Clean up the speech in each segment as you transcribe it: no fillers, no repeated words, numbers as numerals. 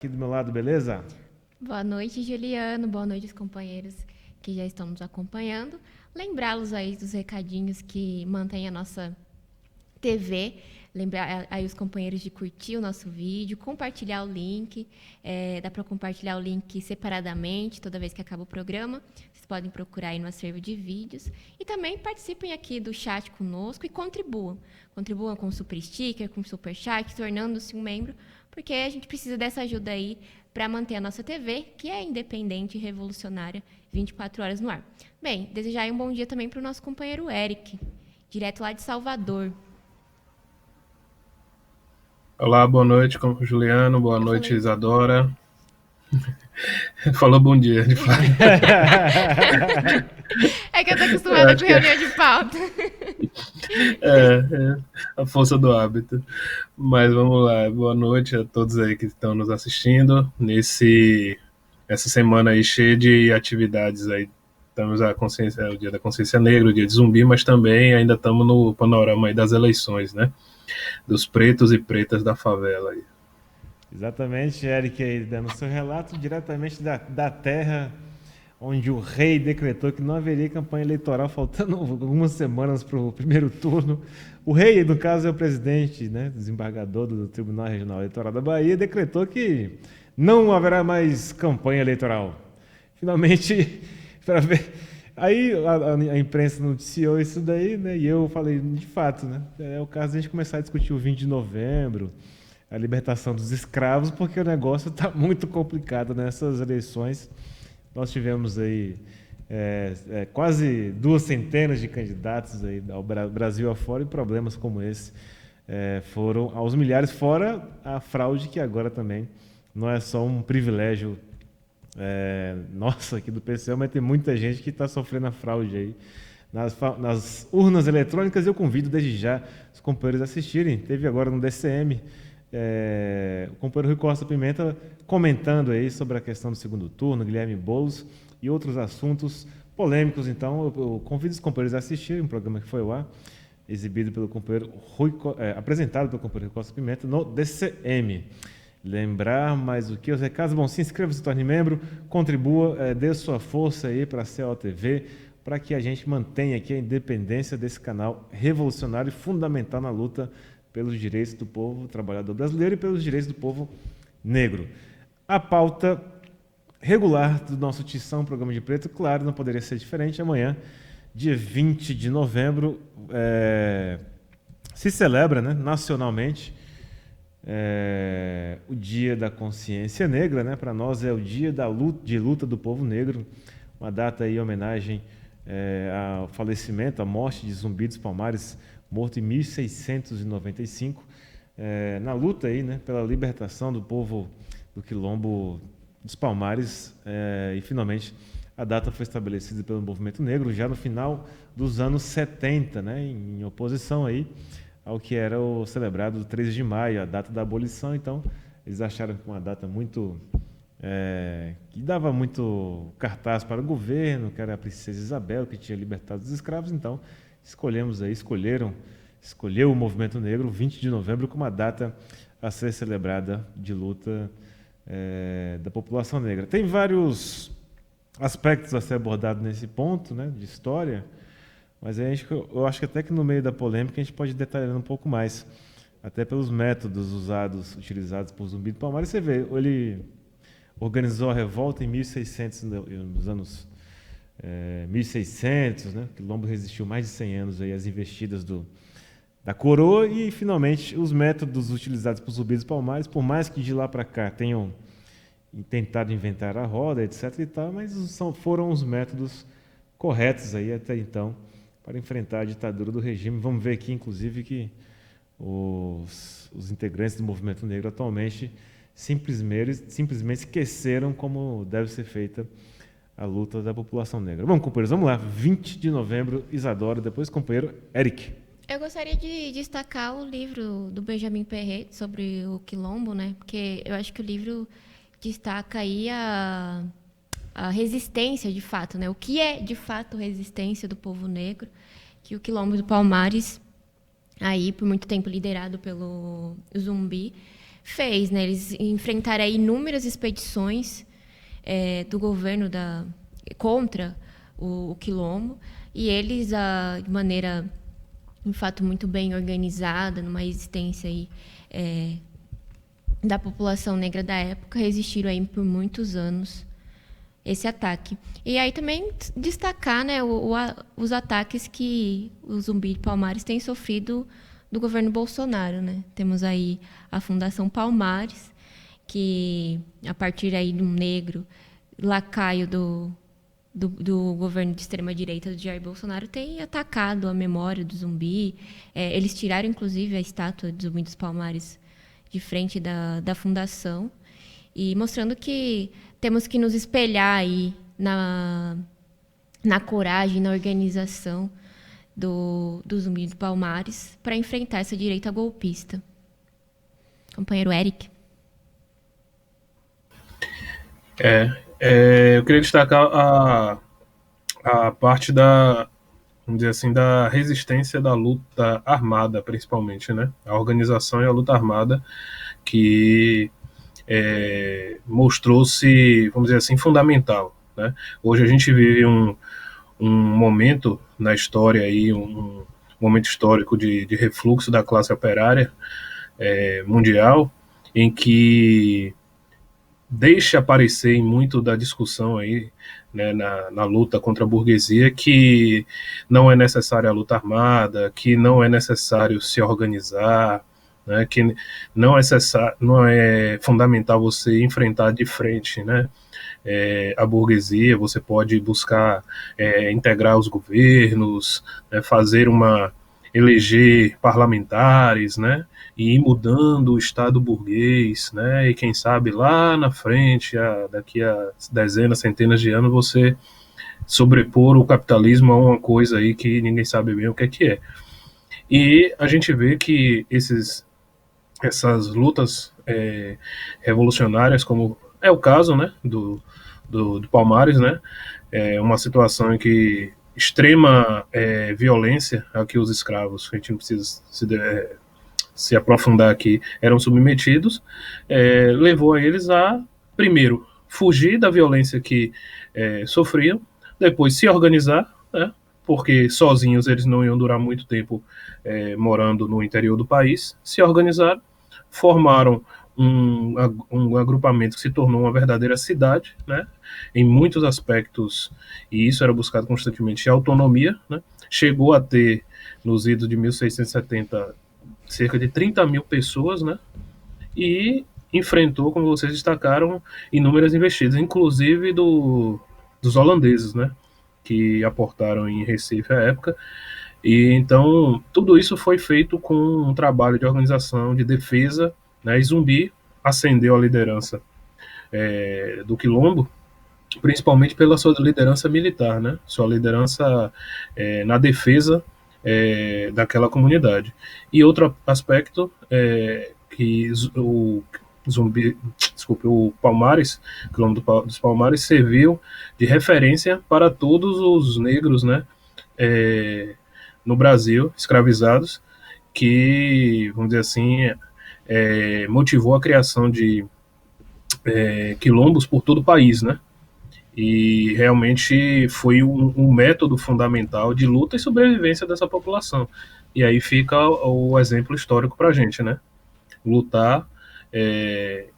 Aqui do meu lado, beleza? Boa noite, Juliano. Boa noite, os companheiros que já estão nos acompanhando. Lembrá-los aí dos recadinhos que mantêm a nossa TV. Lembrar aí os companheiros de curtir o nosso vídeo, compartilhar o link. Dá para compartilhar o link separadamente toda vez que acaba o programa. Vocês podem procurar aí no acervo de vídeos. E também participem aqui do chat conosco e contribuam. Contribuam com super sticker, com super chat, tornando-se um membro, porque a gente precisa dessa ajuda aí para manter a nossa TV, que é independente e revolucionária, 24 horas no ar. Bem, desejar aí um bom dia também para o nosso companheiro Eric, direto lá de Salvador. Olá, boa noite, Juliano, boa Eu noite, falei. Isadora. Falou bom dia, de fato. É que eu tô Eu acostumada com acho que reunião de pauta. é a força do hábito. Mas vamos lá, boa noite a todos aí que estão nos assistindo. Essa semana aí cheia de atividades aí. Estamos o Dia da Consciência Negra, o Dia de Zumbi, mas também ainda estamos no panorama aí das eleições, né? Dos pretos e pretas da favela aí. Exatamente, Eric aí dando seu relato diretamente da terra onde o rei decretou que não haveria campanha eleitoral, faltando algumas semanas para o primeiro turno. O rei, no caso, é o presidente, né, desembargador do Tribunal Regional Eleitoral da Bahia, decretou que não haverá mais campanha eleitoral. Finalmente, para ver. Aí a imprensa noticiou isso daí, né? E eu falei, de fato, né? É o caso de a gente começar a discutir o 20 de novembro, a libertação dos escravos, porque o negócio está muito complicado nessas eleições. Nós tivemos aí quase 200 de candidatos aí ao Brasil afora, e problemas como esse foram aos milhares, fora a fraude, que agora também não é só um privilégio nossa aqui do PCO, mas tem muita gente que está sofrendo a fraude aí nas urnas eletrônicas. Eu convido desde já os companheiros a assistirem. Teve agora no DCM o companheiro Rui Costa Pimenta comentando aí sobre a questão do segundo turno, Guilherme Boulos e outros assuntos polêmicos. Então eu convido os companheiros a assistirem um programa que foi lá, exibido pelo companheiro apresentado pelo companheiro Rui Costa Pimenta no DCM. Lembrar mais o que? Os recados. Bom, se inscreva, se torne membro, contribua, dê sua força aí para a COTV, para que a gente mantenha aqui a independência desse canal revolucionário e fundamental na luta pelos direitos do povo trabalhador brasileiro e pelos direitos do povo negro. A pauta regular do nosso Tição, Programa de Preto, claro, não poderia ser diferente. Amanhã, dia 20 de novembro, se celebra, né, nacionalmente, o Dia da Consciência Negra, né? Para nós é o dia de luta do povo negro, uma data aí em homenagem ao falecimento, à morte de Zumbi dos Palmares, morto em 1695, na luta aí, né, pela libertação do povo do Quilombo dos Palmares, e finalmente a data foi estabelecida pelo movimento negro já no final dos anos 70, né, em oposição aí ao que era o celebrado 13 de maio, a data da abolição. Então, eles acharam que uma data muito que dava muito cartaz para o governo, que era a princesa Isabel, que tinha libertado os escravos. Então, escolheu o movimento negro, 20 de novembro, como uma data a ser celebrada de luta da população negra. Tem vários aspectos a ser abordados nesse ponto, né, de história, mas eu acho que até que no meio da polêmica a gente pode detalhar um pouco mais, até pelos métodos utilizados por Zumbi dos Palmares. Você vê, ele organizou a revolta em 1600, nos anos 1600, né? O Quilombo resistiu mais de 100 anos aí às investidas da coroa, e finalmente os métodos utilizados por Zumbi dos Palmares, por mais que de lá para cá tenham tentado inventar a roda, etc. e tal, mas foram os métodos corretos aí até então para enfrentar a ditadura do regime. Vamos ver aqui, inclusive, que os integrantes do movimento negro atualmente simplesmente esqueceram como deve ser feita a luta da população negra. Bom, companheiros, vamos lá. 20 de novembro, Isadora, depois companheiro Eric. Eu gostaria de destacar o livro do Benjamin Perret sobre o Quilombo, né? Porque eu acho que o livro destaca aí a resistência, de fato, né? O que é, de fato, resistência do povo negro, que o Quilombo do Palmares, aí por muito tempo liderado pelo Zumbi, fez, né? Eles enfrentaram aí inúmeras expedições do governo contra o Quilombo, e eles, de maneira, de fato, muito bem organizada, numa resistência aí, da população negra da época, resistiram aí por muitos anos esse ataque. E aí também destacar, né, os ataques que o Zumbi de Palmares tem sofrido do governo Bolsonaro, né? Temos aí a Fundação Palmares, que, a partir aí de um negro lacaio do governo de extrema-direita do Jair Bolsonaro, tem atacado a memória do Zumbi. Eles tiraram, inclusive, a estátua do Zumbi dos Palmares de frente da fundação, e mostrando que temos que nos espelhar aí na coragem, na organização do Zumbi dos Palmares para enfrentar essa direita golpista. Companheiro Eric. Eu queria destacar a parte vamos dizer assim, da resistência da luta armada, principalmente, né? A organização e a luta armada que mostrou-se, vamos dizer assim, fundamental, né? Hoje a gente vive um momento na história aí, um momento histórico de refluxo da classe operária mundial, em que deixa aparecer em muito da discussão aí, né, na luta contra a burguesia, que não é necessária a luta armada, que não é necessário se organizar, né, que não é fundamental você enfrentar de frente, né, a burguesia. Você pode buscar integrar os governos, né, eleger parlamentares, né, e ir mudando o Estado burguês, né, e quem sabe lá na frente, daqui a dezenas, centenas de anos, você sobrepor o capitalismo a uma coisa aí que ninguém sabe bem o que é. E a gente vê que essas lutas revolucionárias, como é o caso, né, do Palmares, né, uma situação em que extrema violência a que os escravos, a gente não precisa se aprofundar aqui, eram submetidos, levou a eles a, primeiro, fugir da violência que sofriam, depois se organizar, né, porque sozinhos eles não iam durar muito tempo morando no interior do país. Se organizaram, formaram um agrupamento que se tornou uma verdadeira cidade, né, em muitos aspectos, e isso era buscado constantemente, a autonomia, né, chegou a ter, nos idos de 1670, cerca de 30 mil pessoas, né, e enfrentou, como vocês destacaram, inúmeras investidas, inclusive dos holandeses, né, que aportaram em Recife à época. E então tudo isso foi feito com um trabalho de organização, de defesa, né, e Zumbi ascendeu à liderança do Quilombo, principalmente pela sua liderança militar, né, sua liderança na defesa daquela comunidade. E outro aspecto que o Palmares, Quilombo dos Palmares, serviu de referência para todos os negros, né, no Brasil, escravizados, que, vamos dizer assim, motivou a criação de quilombos por todo o país, né? E realmente foi um método fundamental de luta e sobrevivência dessa população. E aí fica o exemplo histórico para a gente, né? Lutar,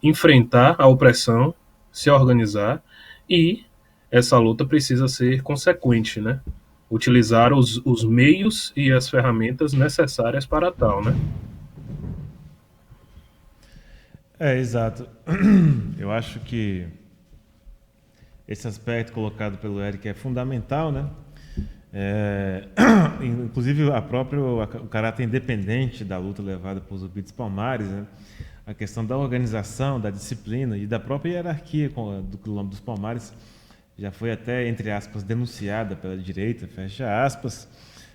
enfrentar a opressão, se organizar, e essa luta precisa ser consequente, né? Utilizar os meios e as ferramentas necessárias para tal, né? Exato. Eu acho que esse aspecto colocado pelo Eric é fundamental, né? Inclusive o caráter independente da luta levada por Zumbi dos Palmares, né? A questão da organização, da disciplina e da própria hierarquia do Quilombo dos Palmares já foi até, entre aspas, denunciada pela direita, fecha aspas,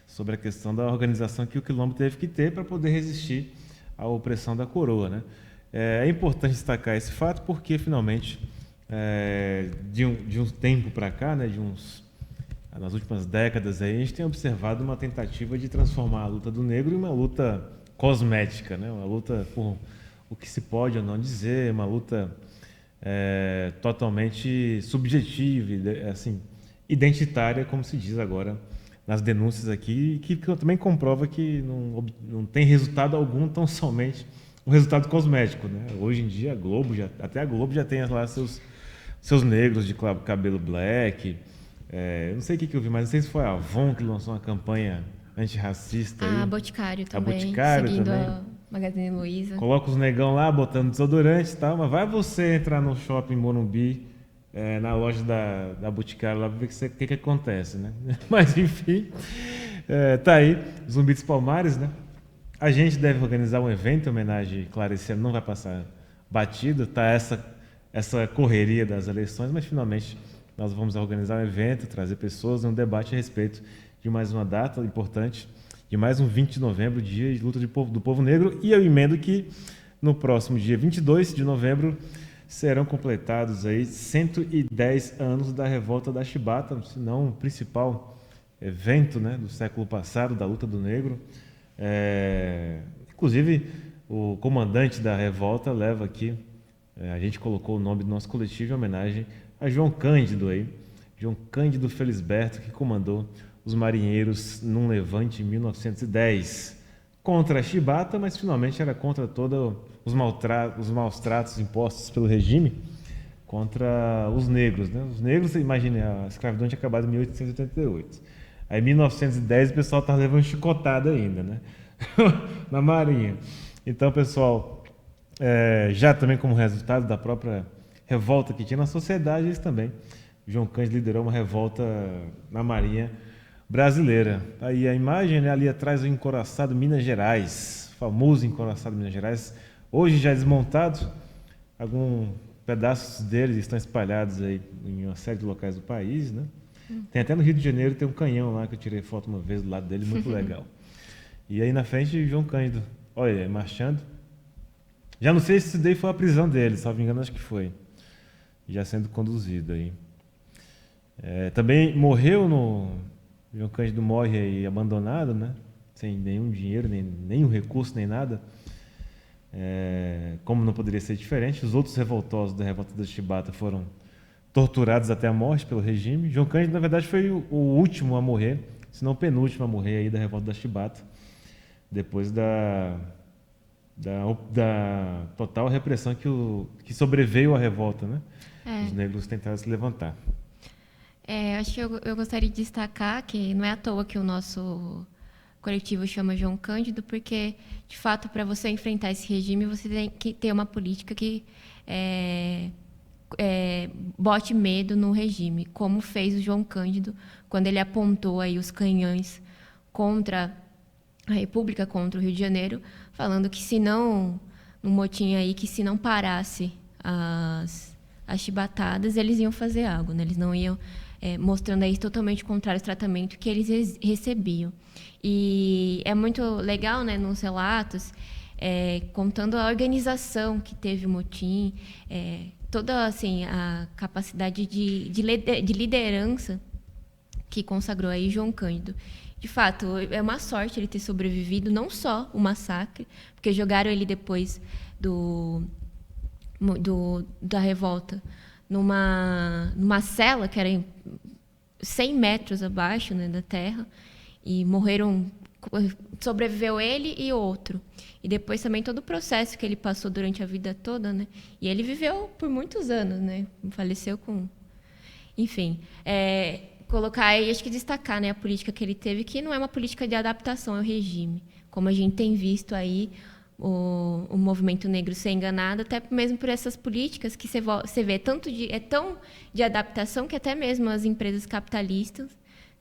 sobre a questão da organização que o Quilombo teve que ter para poder resistir à opressão da coroa, né? É importante destacar esse fato porque, finalmente, de um tempo para cá, né, nas últimas décadas, aí, a gente tem observado uma tentativa de transformar a luta do negro em uma luta cosmética, né, uma luta por o que se pode ou não dizer, uma luta totalmente subjetiva, assim, identitária, como se diz agora nas denúncias aqui, que também comprova que não tem resultado algum, tão somente um resultado cosmético, né? Hoje em dia, até a Globo já tem lá seus negros de cabelo black. Eu não sei o que eu vi, mas não sei se foi a Avon que lançou uma campanha antirracista. A aí. Boticário A também, Boticário seguindo também. a Magazine Luiza. Coloca os negão lá, botando desodorante e tal, mas vai você entrar no shopping Morumbi, na loja da Boticário lá, pra ver o que acontece, né? Mas enfim, tá aí, Zumbi dos Palmares, né? A gente deve organizar um evento em homenagem, claro, esse ano não vai passar batido, tá essa correria das eleições, mas finalmente nós vamos organizar um evento, trazer pessoas, um debate a respeito de mais uma data importante, de mais um 20 de novembro, dia de luta do povo negro, e eu emendo que no próximo dia 22 de novembro serão completados aí 110 anos da Revolta da Chibata, se não o principal evento, né, do século passado, da luta do negro. Inclusive, o comandante da revolta leva aqui, a gente colocou o nome do nosso coletivo em homenagem a João Cândido aí, João Cândido Felisberto, que comandou os marinheiros num levante em 1910 contra a Chibata, mas finalmente era contra todos os maus tratos impostos pelo regime contra os negros, né? Os negros, imagine, a escravidão tinha acabado em 1888. Aí em 1910 o pessoal estava levando chicotada ainda, né? Na Marinha. Então, pessoal, já também como resultado da própria revolta que tinha na sociedade, eles também, João Cândido liderou uma revolta na Marinha brasileira. Aí a imagem, né, ali atrás, o encouraçado Minas Gerais, famoso encouraçado Minas Gerais, hoje já desmontado, alguns pedaços deles estão espalhados aí em uma série de locais do país, né? Tem até no Rio de Janeiro, tem um canhão lá que eu tirei foto uma vez do lado dele, muito legal. E aí na frente, João Cândido, olha, marchando. Já não sei se isso daí foi a prisão dele, salvo engano, acho que foi. Já sendo conduzido aí. Também morreu João Cândido morre aí abandonado, né? Sem nenhum dinheiro, nenhum recurso, nem nada. Como não poderia ser diferente, os outros revoltosos da Revolta da Chibata foram torturados até a morte pelo regime. João Cândido, na verdade, foi o último a morrer, se não o penúltimo a morrer aí da Revolta da Chibata, depois da total repressão que sobreveio à revolta, né? Os negros tentaram se levantar. Acho que eu gostaria de destacar que não é à toa que o nosso coletivo chama João Cândido, porque, de fato, para você enfrentar esse regime, você tem que ter uma política que bote medo no regime, como fez o João Cândido quando ele apontou aí os canhões contra a República, contra o Rio de Janeiro, falando que se não, num motim aí, que se não parasse as chibatadas, eles iam fazer algo, né? Eles não iam, mostrando aí totalmente contrário ao tratamento que eles recebiam. E é muito legal, né, nos relatos, contando a organização que teve o motim, toda assim, a capacidade de liderança que consagrou aí João Cândido. De fato, é uma sorte ele ter sobrevivido, não só o massacre, porque jogaram ele depois da revolta numa cela que era 100 metros abaixo, né, da terra, e sobreviveu ele e outro. E depois também todo o processo que ele passou durante a vida toda, né? E ele viveu por muitos anos, né? Faleceu com... Enfim, colocar e acho que destacar, né, a política que ele teve, que não é uma política de adaptação ao regime, como a gente tem visto aí o movimento negro ser enganado, até mesmo por essas políticas que você vê tão de adaptação que até mesmo as empresas capitalistas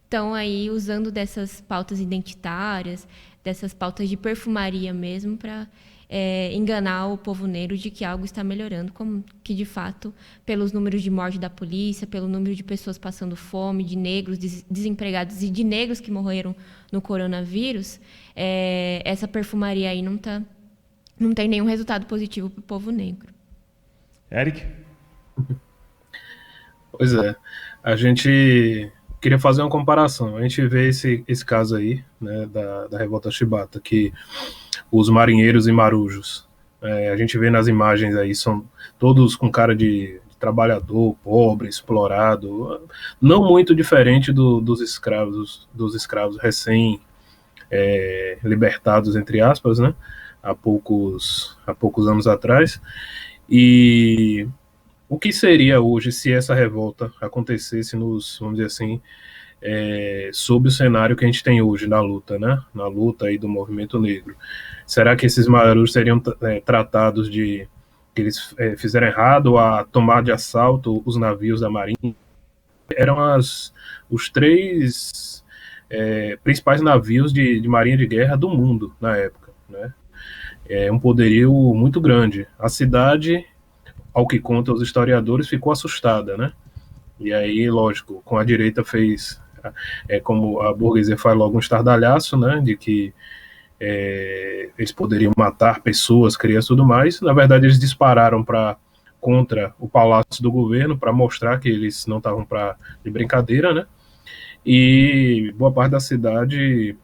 estão aí usando dessas pautas identitárias, dessas pautas de perfumaria mesmo, para enganar o povo negro de que algo está melhorando, como que, de fato, pelos números de morte da polícia, pelo número de pessoas passando fome, de negros desempregados e de negros que morreram no coronavírus, essa perfumaria aí não tem nenhum resultado positivo para o povo negro. Eric? Pois é. A gente queria fazer uma comparação. A gente vê esse caso aí, né, da Revolta Chibata, que os marinheiros e marujos A gente vê nas imagens aí, são todos com cara de trabalhador, pobre, explorado, não muito diferente dos escravos recém libertados, entre aspas, né? Há poucos anos atrás. E o que seria hoje se essa revolta acontecesse vamos dizer assim, sob o cenário que a gente tem hoje na luta, né? Na luta aí do movimento negro. Será que esses marujos seriam tratados de que eles fizeram errado a tomar de assalto os navios da Marinha? Eram os três principais navios de marinha de guerra do mundo na época, né? Um poderio muito grande. A cidade, ao que conta os historiadores, ficou assustada, né? E aí, lógico, com a direita fez, como a burguesia faz logo um estardalhaço, né? De que eles poderiam matar pessoas, crianças e tudo mais. Na verdade, eles dispararam contra o palácio do governo para mostrar que eles não estavam de brincadeira, né? E boa parte da cidade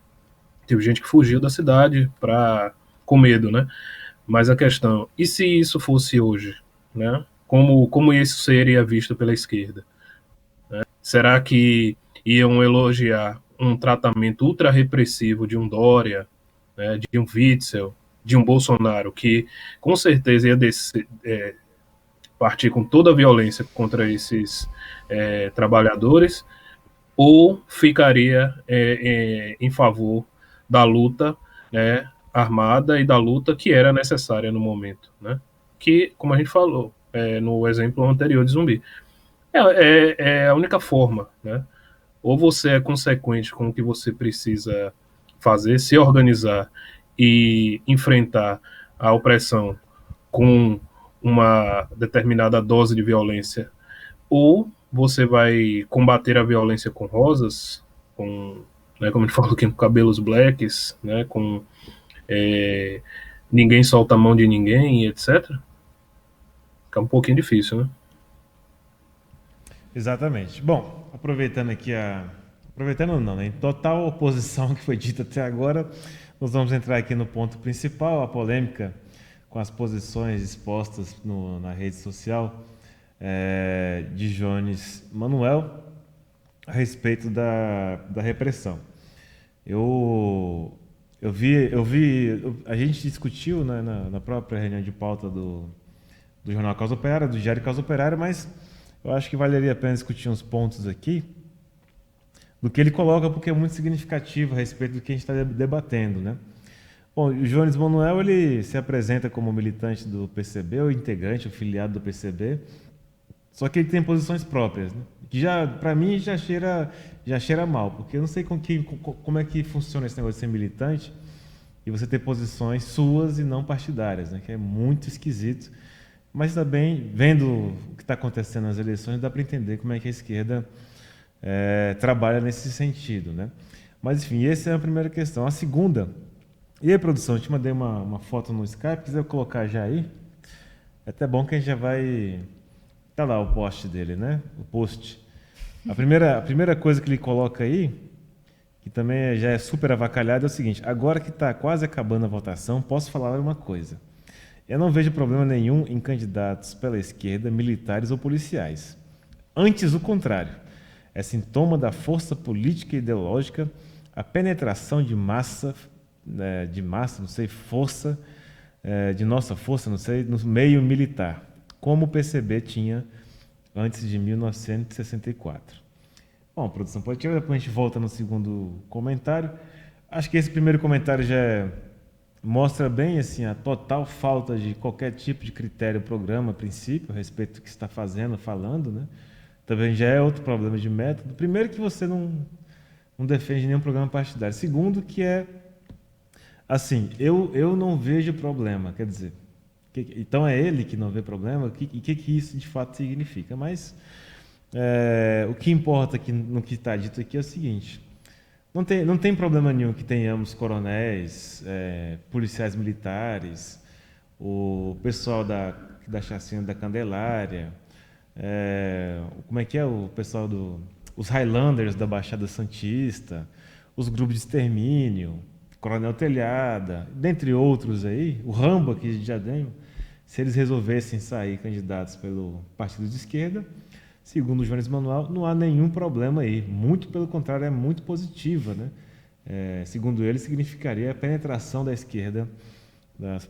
teve gente que fugiu da cidade com medo, né? Mas a questão, e se isso fosse hoje, né? Como isso seria visto pela esquerda? Né? Será que iam elogiar um tratamento ultra repressivo de um Dória, né, de um Witzel, de um Bolsonaro, que com certeza ia partir com toda a violência contra esses trabalhadores, ou ficaria em favor da luta, né, armada e da luta que era necessária no momento, né? Que, como a gente falou no exemplo anterior de Zumbi, é a única forma, né? Ou você é consequente com o que você precisa fazer, se organizar e enfrentar a opressão com uma determinada dose de violência, ou você vai combater a violência com rosas, né, como ele falou aqui, com cabelos blacks, né, com ninguém solta a mão de ninguém, etc. Fica um pouquinho difícil, né? Exatamente. Bom, aproveitando aqui Aproveitando não, né? Em total oposição ao que foi dito até agora, nós vamos entrar aqui no ponto principal, a polêmica com as posições expostas na rede social de Jones Manuel a respeito da repressão. A gente discutiu, né, na própria reunião de pauta do Jornal Causa Operária, do Diário Causa Operária, mas eu acho que valeria a pena discutir uns pontos aqui do que ele coloca, porque é muito significativo a respeito do que a gente está debatendo, né? Bom, o Jones Manuel, ele se apresenta como militante do PCB, ou integrante, ou filiado do PCB, só que ele tem posições próprias, né? Que já, para mim, já cheira mal, porque eu não sei como é que funciona esse negócio de ser militante e você ter posições suas e não partidárias, né? Que é muito esquisito. Mas também, vendo o que está acontecendo nas eleições, dá para entender como é que a esquerda trabalha nesse sentido, né? Mas, enfim, essa é a primeira questão. A segunda, e a produção, eu te mandei uma foto no Skype, quiser colocar já aí, é até bom que a gente já vai... Tá lá o post dele, né? O post. A primeira coisa que ele coloca aí, que também já é super avacalhado, é o seguinte: agora que está quase acabando a votação, posso falar uma coisa. Eu não vejo problema nenhum em candidatos pela esquerda, militares ou policiais. Antes, o contrário. É sintoma da força política e ideológica, a penetração de massa, não sei, força, de nossa força, não sei, no meio militar, como o PCB tinha antes de 1964. Bom, produção pode tirar, depois a gente volta no segundo comentário. Acho que esse primeiro comentário já mostra bem assim, a total falta de qualquer tipo de critério, programa, princípio, a respeito do que você está fazendo, falando, né? Também já é outro problema de método. Primeiro, que você não defende nenhum programa partidário. Segundo, que assim, eu não vejo problema, quer dizer, então é ele que não vê problema, e o que isso de fato significa. Mas o que importa aqui, no que está dito aqui é o seguinte: não tem problema nenhum que tenhamos coronéis, policiais militares, o pessoal da chacina da Candelária, como é que é o pessoal os Highlanders da Baixada Santista, os grupos de extermínio, Coronel Telhada, dentre outros aí, o Rambo aqui de Diadema, se eles resolvessem sair candidatos pelo partido de esquerda, segundo o Jones Manuel, não há nenhum problema aí. Muito pelo contrário, é muito positiva, né? Segundo ele, significaria a penetração da esquerda das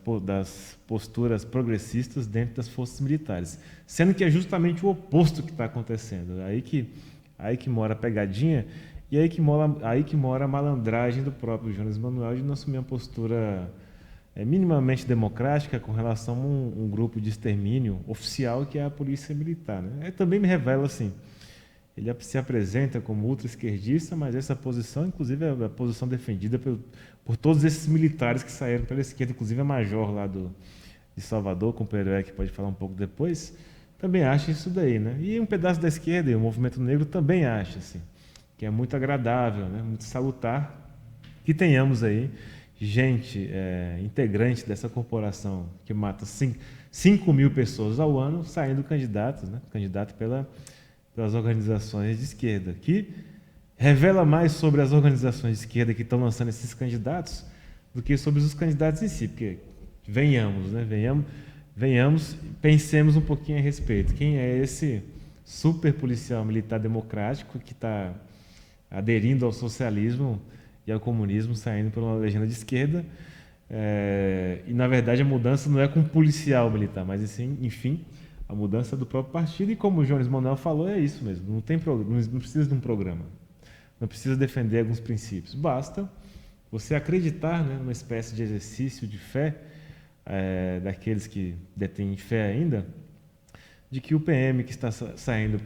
posturas progressistas dentro das forças militares, sendo que é justamente o oposto que está acontecendo. Aí que mora a pegadinha e aí que mora a malandragem do próprio Jones Manuel de não assumir uma postura minimamente democrática com relação a um grupo de extermínio oficial que é a polícia militar, né? Também me revela assim, ele se apresenta como ultra-esquerdista, mas essa posição, inclusive, é a posição defendida por todos esses militares que saíram pela esquerda, inclusive a major lá de Salvador, com o Peré, que pode falar um pouco depois, também acha isso daí, né? E um pedaço da esquerda, e o movimento negro também acha, assim, que é muito agradável, né? Muito salutar que tenhamos aí gente integrante dessa corporação que mata 5 mil pessoas ao ano saindo candidatos, né? Candidato pelas organizações de esquerda, que revela mais sobre as organizações de esquerda que estão lançando esses candidatos do que sobre os candidatos em si, porque venhamos, né? Venhamos, pensemos um pouquinho a respeito. Quem é esse super policial militar democrático que está aderindo ao socialismo e ao comunismo, saindo por uma legenda de esquerda? E, na verdade, a mudança não é com um policial militar, mas, assim, enfim, a mudança do próprio partido. E, como o Jones Manuel falou, é isso mesmo. Não precisa de um programa. Não precisa defender alguns princípios. Basta você acreditar, né, numa espécie de exercício de fé, daqueles que detêm fé ainda, de que o PM que está saindo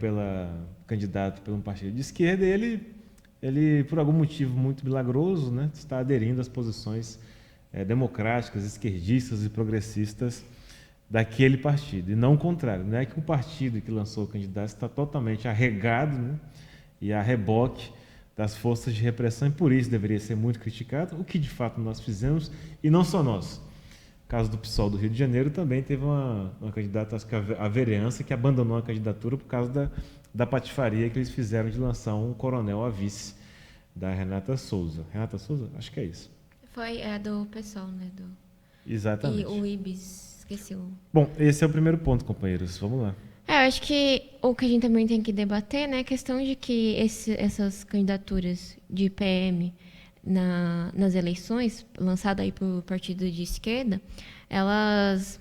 candidato por um partido de esquerda, ele por algum motivo muito milagroso, né, está aderindo às posições democráticas, esquerdistas e progressistas daquele partido, e não o contrário. Não é que o partido que lançou o candidato está totalmente arregado, né, e a reboque das forças de repressão, e por isso deveria ser muito criticado, o que de fato nós fizemos, e não só nós. No caso do PSOL do Rio de Janeiro, também teve uma candidata, acho que a vereança, que abandonou a candidatura por causa da patifaria que eles fizeram de lançar um coronel a vice da Renata Souza. Renata Souza? Acho que é isso. Foi do PSOL, né? Exatamente. E o Ibis, esqueci o... Bom, esse é o primeiro ponto, companheiros. Vamos lá. Eu acho que o que a gente também tem que debater, né, é a questão de que essas candidaturas de PM nas eleições, lançadas aí por partido de esquerda, elas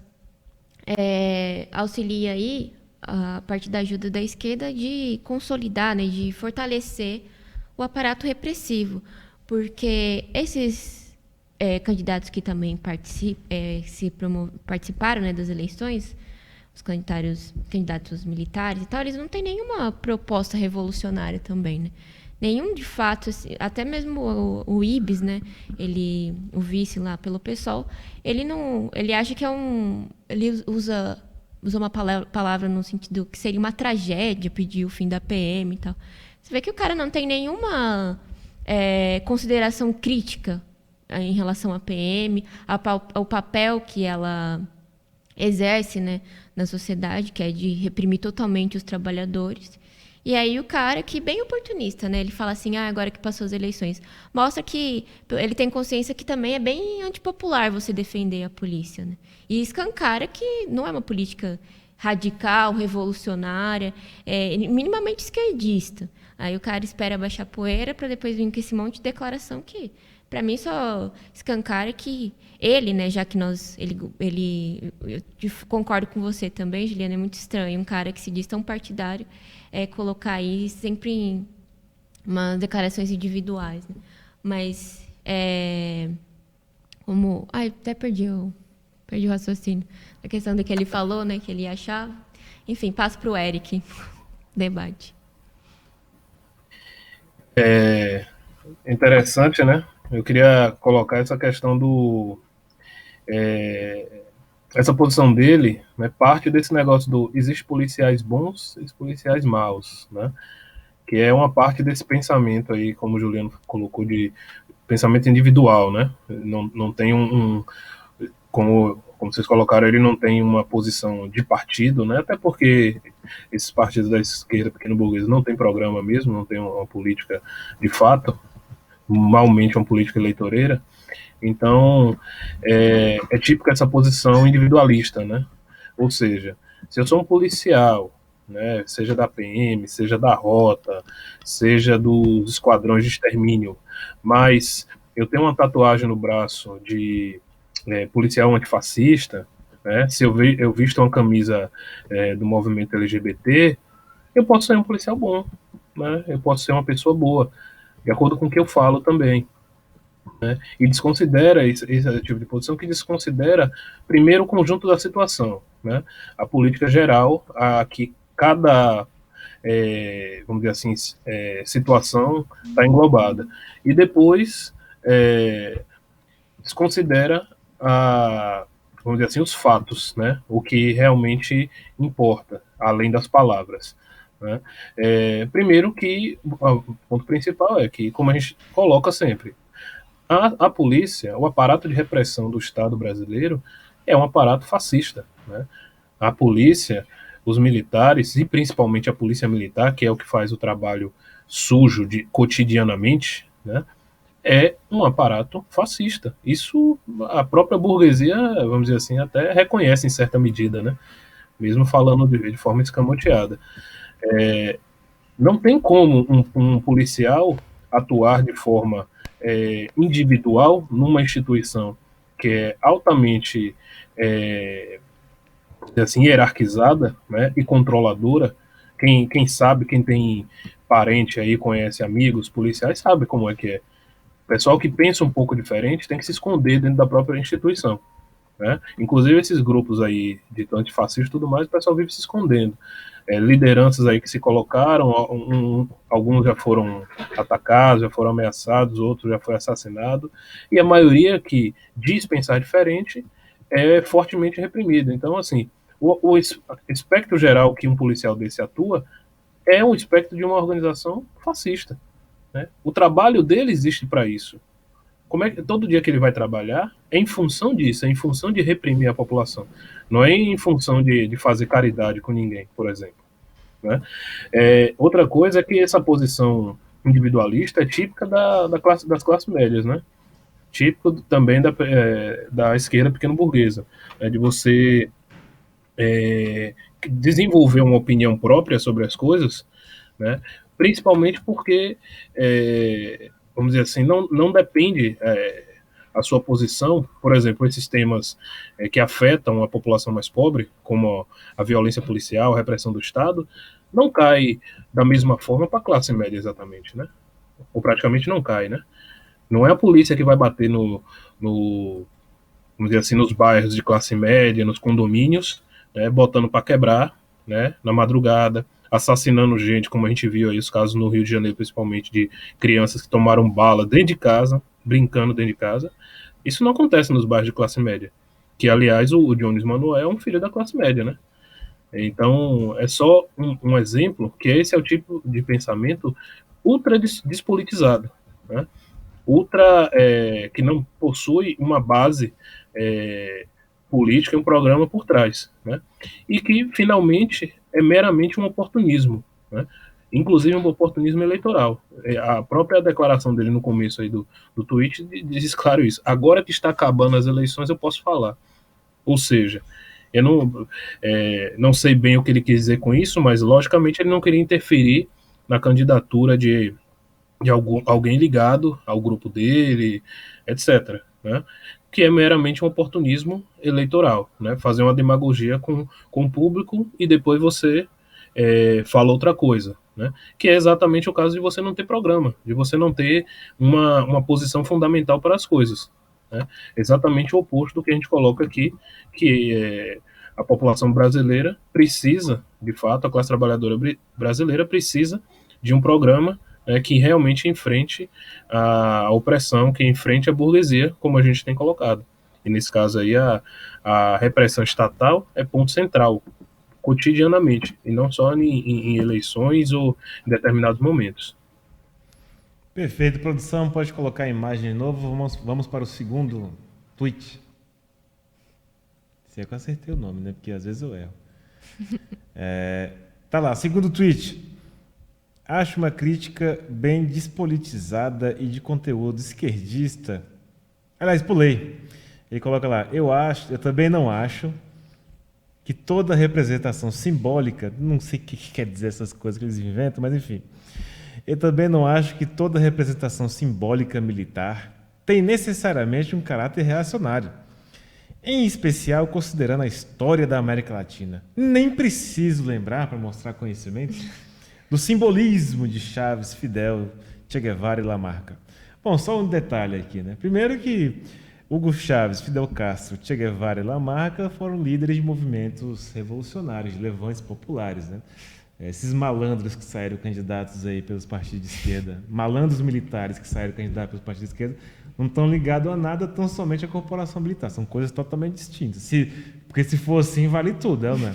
auxiliam aí, a partir da ajuda da esquerda, de consolidar, né, de fortalecer o aparato repressivo. Porque esses candidatos que também participaram, né, das eleições, os candidatos militares e tal, eles não têm nenhuma proposta revolucionária também, né? Nenhum, de fato, assim, até mesmo o Ibis, né? O vice lá pelo PSOL, ele acha que ele usa uma palavra no sentido que seria uma tragédia pedir o fim da PM e tal. Você vê que o cara não tem nenhuma consideração crítica em relação à PM, ao papel que ela exerce, né, na sociedade, que é de reprimir totalmente os trabalhadores. E aí o cara, que bem oportunista, né, ele fala assim, agora que passou as eleições, mostra que ele tem consciência que também é bem antipopular você defender a polícia, né? E escancara que não é uma política radical, revolucionária, minimamente esquerdista. Aí o cara espera baixar a poeira para depois vir com esse monte de declaração que, para mim, só escancara que ele, né, já que eu concordo com você também, Juliana, é muito estranho um cara que se diz tão partidário colocar aí sempre em umas declarações individuais, né? Mas até perdi o raciocínio. A questão do que ele falou, né, que ele achava. Enfim, passo para o Eric. Debate. Interessante, né? Eu queria colocar essa questão essa posição dele, né, parte desse negócio existe policiais bons e policiais maus, né? Que é uma parte desse pensamento aí, como o Juliano colocou, de pensamento individual, né? Não tem como vocês colocaram, ele não tem uma posição de partido, né? Até porque esses partidos da esquerda pequeno burguesa não tem programa mesmo, não tem uma política de fato. malmente uma política eleitoreira. Então, é típica essa posição individualista, né? Ou seja, se eu sou um policial, né, seja da PM, seja da Rota, seja dos esquadrões de extermínio, mas eu tenho uma tatuagem no braço de policial antifascista, né, se eu visto uma camisa do movimento LGBT, eu posso ser um policial bom, né, eu posso ser uma pessoa boa, de acordo com o que eu falo também. Né? E desconsidera esse tipo de posição que desconsidera primeiro o conjunto da situação, né? A política geral, a que cada vamos dizer assim, situação está englobada. E depois desconsidera vamos dizer assim, os fatos, né? O que realmente importa, além das palavras. Né? Primeiro que o ponto principal é que, como a gente coloca sempre, a polícia, o aparato de repressão do Estado brasileiro é um aparato fascista. Né? A polícia, os militares, e principalmente a polícia militar, que é o que faz o trabalho sujo cotidianamente, né? É um aparato fascista. Isso a própria burguesia, vamos dizer assim, até reconhece em certa medida, né? Mesmo falando de forma escamoteada. Não tem como um policial atuar de forma individual numa instituição que é altamente assim, hierarquizada, né, e controladora. Quem sabe, quem tem parente aí, conhece amigos policiais, sabe como é que é. O pessoal que pensa um pouco diferente tem que se esconder dentro da própria instituição. Né? Inclusive esses grupos aí de antifascistas e tudo mais, o pessoal vive se escondendo. Lideranças aí que se colocaram, alguns já foram atacados, já foram ameaçados, outros já foi assassinado, e a maioria que diz pensar diferente é fortemente reprimida. Então, assim, o espectro geral que um policial desse atua é um espectro de uma organização fascista. Né? O trabalho dele existe para isso. Como é que todo dia que ele vai trabalhar é em função disso, é em função de reprimir a população, não é em função de fazer caridade com ninguém, por exemplo. Né? Outra coisa é que essa posição individualista é típica das classes médias, né? Típico também da esquerda pequeno-burguesa, né? De você desenvolver uma opinião própria sobre as coisas, né? Principalmente porque vamos dizer assim, não depende a sua posição, por exemplo, esses temas que afetam a população mais pobre, como a violência policial, a repressão do Estado, não cai da mesma forma para a classe média exatamente, né? Ou praticamente não cai, né? Não é a polícia que vai bater vamos dizer assim, nos bairros de classe média, nos condomínios, né, botando para quebrar, né, na madrugada, assassinando gente, como a gente viu aí os casos no Rio de Janeiro, principalmente de crianças que tomaram bala dentro de casa, brincando dentro de casa. Isso não acontece nos bairros de classe média, que aliás o Jones Manuel é um filho da classe média, né? Então é só um exemplo que esse é o tipo de pensamento ultra despolitizado, né? Ultra que não possui uma base política, um programa por trás, né? E que finalmente é meramente um oportunismo, né? Inclusive um oportunismo eleitoral. A própria declaração dele no começo aí do tweet diz claro isso. Agora que está acabando as eleições, eu posso falar. Ou seja, eu não sei bem o que ele quis dizer com isso, mas logicamente ele não queria interferir na candidatura de alguém ligado ao grupo dele, etc. Né? Que é meramente um oportunismo eleitoral, né? Fazer uma demagogia com o público e depois você fala outra coisa. Né? Que é exatamente o caso de você não ter programa, de você não ter uma posição fundamental para as coisas. Né? Exatamente o oposto do que a gente coloca aqui, que a população brasileira precisa, de fato, a classe trabalhadora brasileira precisa de um programa que realmente enfrente a opressão, que enfrente a burguesia, como a gente tem colocado. E nesse caso aí, a repressão estatal é ponto central, cotidianamente, e não só em eleições ou em determinados momentos. Perfeito, produção, pode colocar a imagem de novo. Vamos para o segundo tweet. Se é que eu acertei o nome, né? Porque às vezes eu erro. Tá lá, segundo tweet. Acho uma crítica bem despolitizada e de conteúdo esquerdista. Aliás, pulei. Ele coloca lá, eu também não acho que toda representação simbólica, não sei o que quer dizer essas coisas que eles inventam, mas enfim. Eu também não acho que toda representação simbólica militar tem necessariamente um caráter reacionário. Em especial considerando a história da América Latina. Nem preciso lembrar, para mostrar conhecimento, do simbolismo de Chávez, Fidel, Che Guevara e Lamarca. Bom, só um detalhe aqui, né? Primeiro que Hugo Chávez, Fidel Castro, Che Guevara e Lamarca foram líderes de movimentos revolucionários, de levantes populares, né? Esses malandros que saíram candidatos aí pelos partidos de esquerda, malandros militares que saíram candidatos pelos partidos de esquerda, não estão ligados a nada, tão somente à corporação militar. São coisas totalmente distintas. Porque se for assim, vale tudo, né?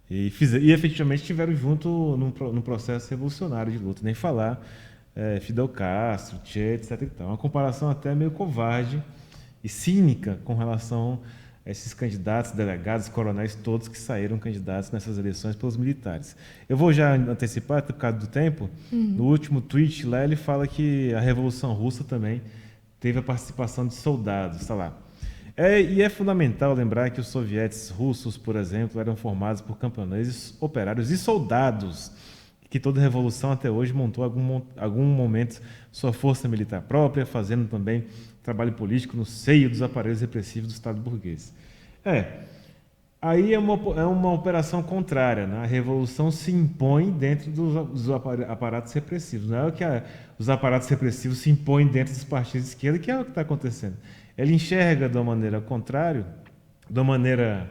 E efetivamente estiveram junto num processo revolucionário de luta. Nem falar Fidel Castro, Che, etc. Então, uma comparação até meio covarde e cínica com relação a esses candidatos, delegados, coronéis, todos que saíram candidatos nessas eleições pelos militares. Eu vou já antecipar, por causa do tempo. No último tweet lá, ele fala que a Revolução Russa também teve a participação de soldados, está lá. E é fundamental lembrar que os sovietes russos, por exemplo, eram formados por camponeses, operários e soldados, que toda revolução até hoje montou algum momento sua força militar própria, fazendo também trabalho político no seio dos aparelhos repressivos do Estado burguês. Aí é uma operação contrária, né? A revolução se impõe dentro dos aparatos repressivos. Não é o que os aparatos repressivos se impõem dentro dos partidos de esquerda, que é o que está acontecendo. Ele enxerga de uma maneira contrária, de uma maneira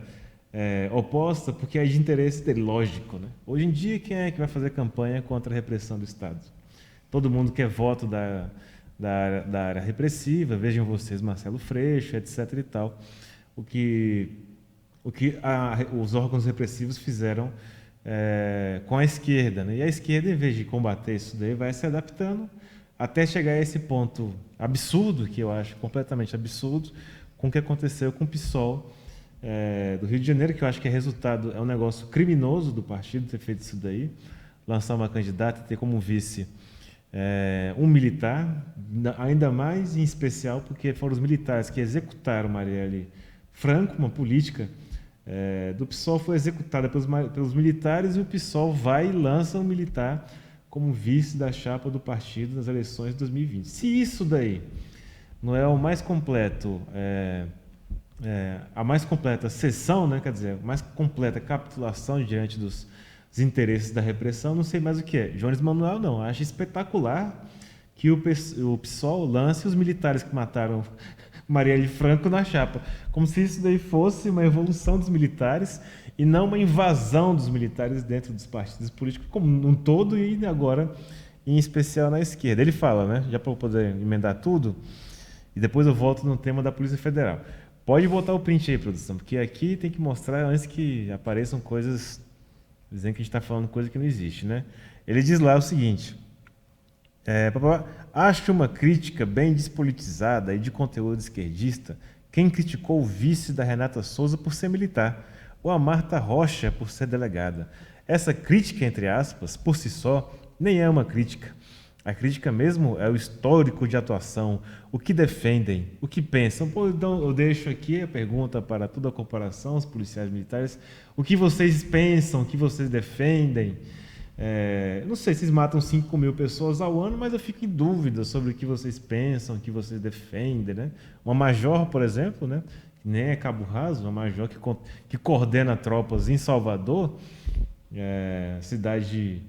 oposta, porque é de interesse dele, lógico, né? Hoje em dia, quem é que vai fazer campanha contra a repressão do Estado? Todo mundo quer voto da área repressiva, vejam vocês Marcelo Freixo, etc. e tal. O que os órgãos repressivos fizeram com a esquerda, né? E a esquerda, em vez de combater isso daí, vai se adaptando até chegar a esse ponto absurdo, que eu acho completamente absurdo, com o que aconteceu com o PSOL do Rio de Janeiro, que eu acho que é um negócio criminoso do partido ter feito isso daí, lançar uma candidata e ter como vice um militar, ainda mais em especial porque foram os militares que executaram Marielle Franco, uma política do PSOL foi executada pelos militares, e o PSOL vai e lança um militar como vice da chapa do partido nas eleições de 2020. Se isso daí não é o mais completo, a mais completa cessão, né, quer dizer, a mais completa capitulação diante dos interesses da repressão, não sei mais o que é. Jones Manuel não, acha espetacular que o PSOL lance os militares que mataram Marielle Franco na chapa, como se isso daí fosse uma evolução dos militares e não uma invasão dos militares dentro dos partidos políticos como um todo, e agora em especial na esquerda. Ele fala, né, já para eu poder emendar tudo, e depois eu volto no tema da Polícia Federal. Pode botar o print aí, produção, porque aqui tem que mostrar antes que apareçam coisas dizendo que a gente está falando coisa que não existe, né? Ele diz lá o seguinte: acho uma crítica bem despolitizada e de conteúdo esquerdista quem criticou o vice da Renata Souza por ser militar, ou a Marta Rocha por ser delegada. Essa crítica, entre aspas, por si só, nem é uma crítica. A crítica mesmo é o histórico de atuação, o que defendem, o que pensam. Então eu deixo aqui a pergunta para toda a corporação, os policiais militares: o que vocês pensam, o que vocês defendem? Não sei, vocês matam 5 mil pessoas ao ano, mas eu fico em dúvida sobre o que vocês pensam, o que vocês defendem, né? Uma major, por exemplo, né? Nem é cabo raso, uma major que coordena tropas em Salvador, cidade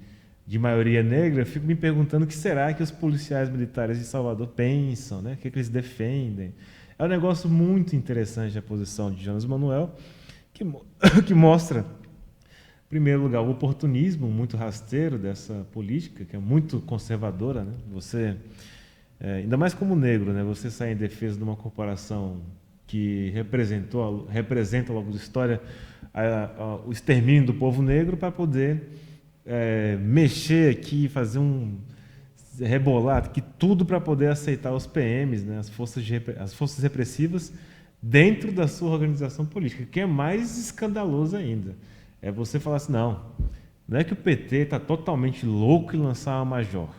de maioria negra. Eu fico me perguntando o que será que os policiais militares de Salvador pensam, né? O que eles defendem. É um negócio muito interessante a posição de Jones Manuel, que mostra, em primeiro lugar, o oportunismo muito rasteiro dessa política, que é muito conservadora, né? Você, ainda mais como negro, né? Você sai em defesa de uma corporação que representa ao longo da história o extermínio do povo negro, para poder mexer aqui, fazer rebolar, que tudo para poder aceitar os PMs, né? As forças repressivas dentro da sua organização política, que é mais escandaloso ainda. É você falar assim: não, Não é que o PT está totalmente louco em lançar uma major.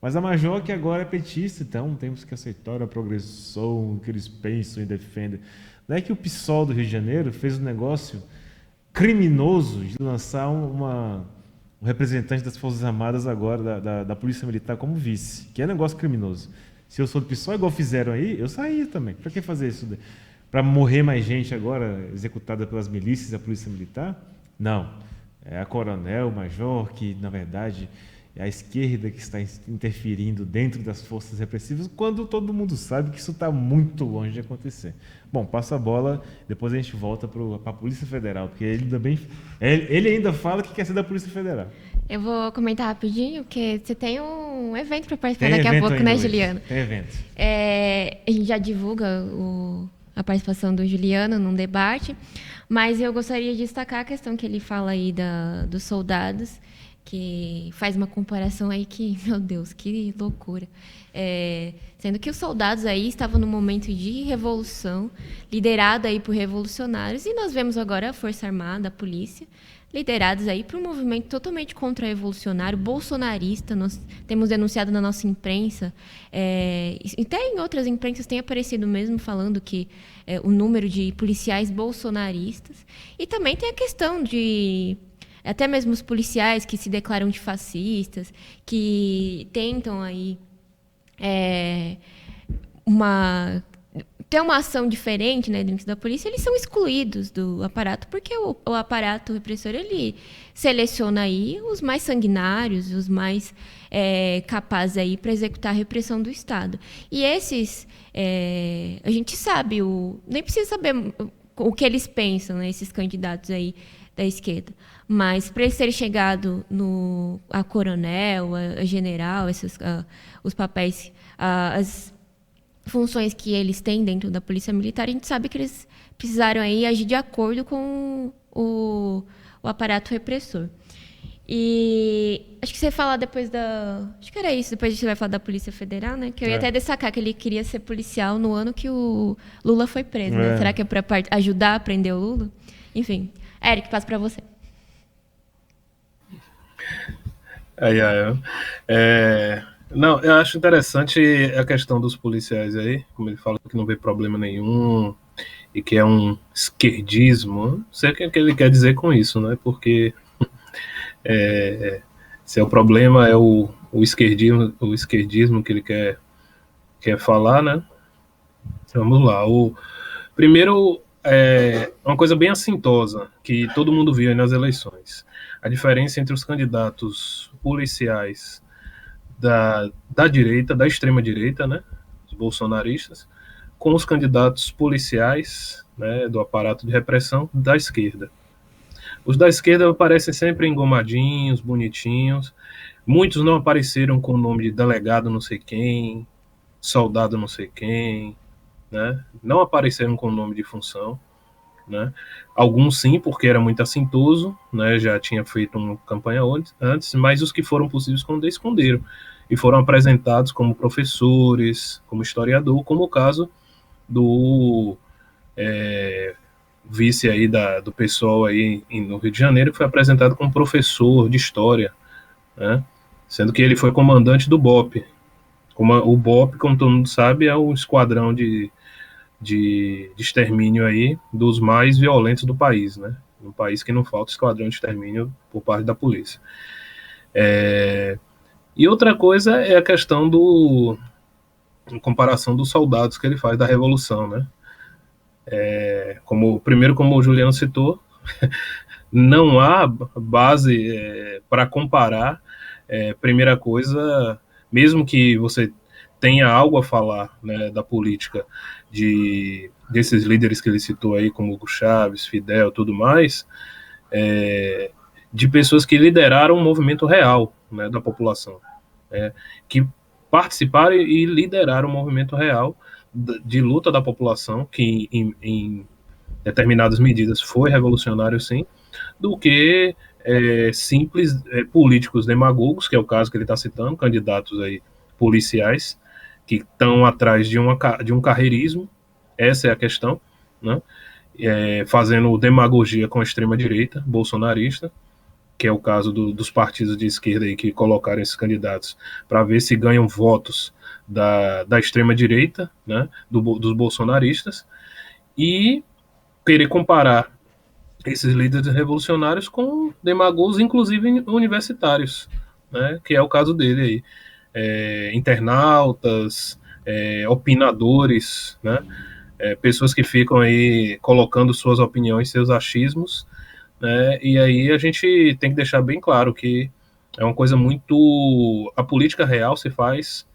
Mas a major que agora é petista, então temos que aceitar a progressão que eles pensam e defendem. Não é que o PSOL do Rio de Janeiro fez um negócio criminoso de lançar um representante das Forças Armadas agora, da Polícia Militar, como vice, que é negócio criminoso. Se eu sou do PSOL, igual fizeram aí, eu saía também. Para que fazer isso? Para morrer mais gente agora, executada pelas milícias da Polícia Militar? Não. É a coronel, major, que na verdade é a esquerda que está interferindo dentro das forças repressivas, quando todo mundo sabe que isso está muito longe de acontecer. Bom, passa a bola, depois a gente volta para a Polícia Federal, porque ele ainda fala que quer ser da Polícia Federal. Eu vou comentar rapidinho, porque você tem um evento para participar daqui a pouco, né, Juliano? Tem evento. A gente já divulga a participação do Juliano num debate, mas eu gostaria de destacar a questão que ele fala aí dos soldados, que faz uma comparação aí que, meu Deus, que loucura. Sendo que os soldados aí estavam num momento de revolução, liderado aí por revolucionários, e nós vemos agora a Força Armada, a polícia, liderados aí por um movimento totalmente contra-revolucionário, bolsonarista. Nós temos denunciado na nossa imprensa, e até em outras imprensas tem aparecido mesmo falando que o número de policiais bolsonaristas. E também tem a questão de até mesmo os policiais que se declaram de fascistas, que tentam aí ter uma ação diferente, né, dentro da polícia, eles são excluídos do aparato, porque o aparato repressor ele seleciona aí os mais sanguinários, os mais capazes aí para executar a repressão do Estado. E esses, a gente sabe, nem precisa saber o que eles pensam, né, esses candidatos aí da esquerda. Mas para eles terem chegado a coronel, a general, os papéis, as funções que eles têm dentro da Polícia Militar, a gente sabe que eles precisaram aí agir de acordo com o aparato repressor. E acho que você ia falar depois acho que era isso, depois a gente vai falar da Polícia Federal, né? Que eu ia até destacar que ele queria ser policial no ano que o Lula foi preso, né? Será que é para ajudar a prender o Lula? Enfim. Eric, passo para você. Não, eu acho interessante a questão dos policiais aí, como ele fala que não vê problema nenhum e que é um esquerdismo. Não sei o que ele quer dizer com isso, né? Porque se o problema é o esquerdismo que ele quer falar, né? Vamos lá. Primeiro, uma coisa bem assintosa que todo mundo viu aí nas eleições. A diferença entre os candidatos policiais da direita, da extrema-direita, né, os bolsonaristas, com os candidatos policiais, né, do aparato de repressão da esquerda. Os da esquerda aparecem sempre engomadinhos, bonitinhos. Muitos não apareceram com o nome de delegado não sei quem, soldado não sei quem, né? Não apareceram com o nome de função. Né? Alguns sim, porque era muito assintoso, né? Já tinha feito uma campanha antes, mas os que foram possíveis esconderam e foram apresentados como professores, como historiador, como o caso do vice aí do pessoal aí no Rio de Janeiro, que foi apresentado como professor de história, né? Sendo que ele foi comandante do BOPE. O BOPE, como todo mundo sabe, é o esquadrão de extermínio aí dos mais violentos do país, né? Um país que não falta esquadrão de extermínio por parte da polícia. E outra coisa é a questão em comparação dos soldados que ele faz da Revolução, né? Primeiro, como o Juliano citou, não há base para comparar. Primeira coisa, mesmo que você tenha algo a falar, né, da política desses líderes que ele citou aí, como Hugo Chávez, Fidel, tudo mais, de pessoas que lideraram um movimento real, né, da população, que participaram e lideraram um movimento real de luta da população, que em determinadas medidas foi revolucionário, sim, do que simples políticos demagogos, que é o caso que ele está citando, candidatos aí policiais, que estão atrás de um carreirismo, essa é a questão, né? Fazendo demagogia com a extrema-direita, bolsonarista, que é o caso dos partidos de esquerda aí que colocaram esses candidatos para ver se ganham votos da extrema-direita, né, dos bolsonaristas, e querer comparar esses líderes revolucionários com demagogos, inclusive universitários, né, que é o caso dele aí. Internautas, opinadores, né, pessoas que ficam aí colocando suas opiniões, seus achismos, né, e aí a gente tem que deixar bem claro que é uma coisa muito... A política real se faz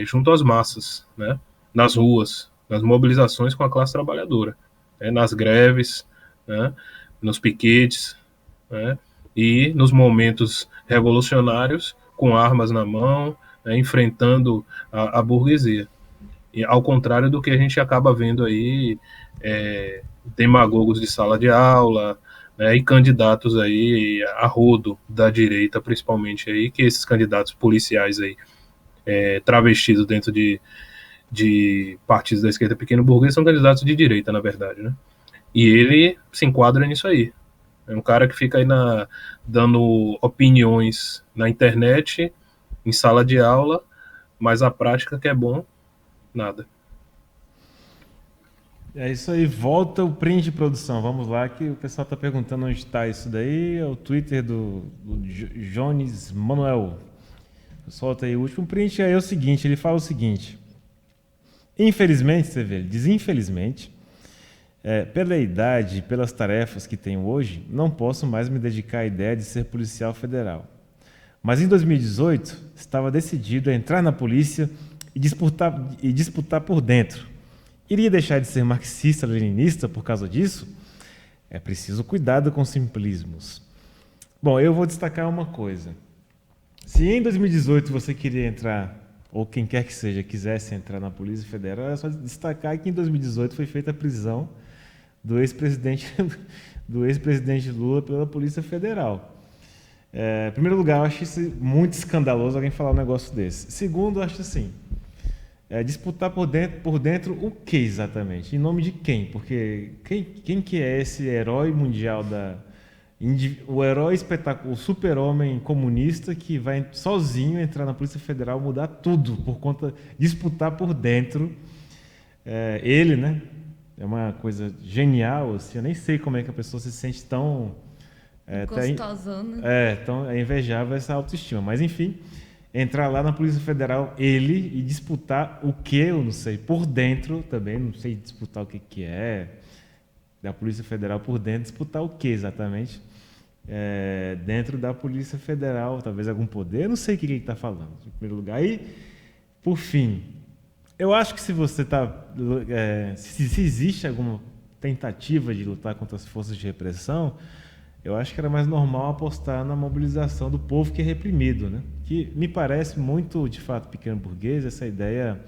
junto às massas, né, nas ruas, nas mobilizações com a classe trabalhadora, né, nas greves, né, nos piquetes, né, e nos momentos revolucionários com armas na mão, né, enfrentando a burguesia. E, ao contrário do que a gente acaba vendo aí, demagogos de sala de aula, né, e candidatos aí a rodo da direita, principalmente aí, que esses candidatos policiais aí, travestidos dentro de partidos da esquerda pequeno burguês, são candidatos de direita, na verdade, né? E ele se enquadra nisso aí. É um cara que fica aí dando opiniões na internet, em sala de aula, mas a prática que é bom, nada. É isso aí, volta o print de produção. Vamos lá, que o pessoal está perguntando onde está isso daí. É o Twitter do Jones Manuel. Solta aí o último print. Aí é o seguinte: ele fala o seguinte. Infelizmente, você vê, ele diz infelizmente, pela idade e pelas tarefas que tenho hoje, não posso mais me dedicar à ideia de ser policial federal. Mas em 2018, estava decidido a entrar na polícia e disputar por dentro. Iria deixar de ser marxista-leninista por causa disso? É preciso cuidado com simplismos. Bom, eu vou destacar uma coisa. Se em 2018 você queria entrar, ou quem quer que seja, quisesse entrar na Polícia Federal, é só destacar que em 2018 foi feita a prisão do ex-presidente Lula pela Polícia Federal. Em primeiro lugar, eu acho isso muito escandaloso alguém falar um negócio desse. Segundo, eu acho assim, disputar por dentro o que exatamente? Em nome de quem? Porque quem que é esse herói mundial o herói espetáculo, o super-homem comunista que vai sozinho entrar na Polícia Federal, mudar tudo por conta, disputar por dentro. Ele, né? É uma coisa genial, assim, eu nem sei como é que a pessoa se sente tão... Gostosona. Tão invejável essa autoestima. Mas, enfim, entrar lá na Polícia Federal, ele, e disputar o que, eu não sei, por dentro também, não sei disputar o que é, da Polícia Federal por dentro, disputar o que exatamente? Dentro da Polícia Federal, talvez algum poder, eu não sei o que ele está falando, em primeiro lugar. E, por fim, eu acho que se você se existe alguma tentativa de lutar contra as forças de repressão, eu acho que era mais normal apostar na mobilização do povo que é reprimido, né? Que me parece muito, de fato, pequeno burguês, essa ideia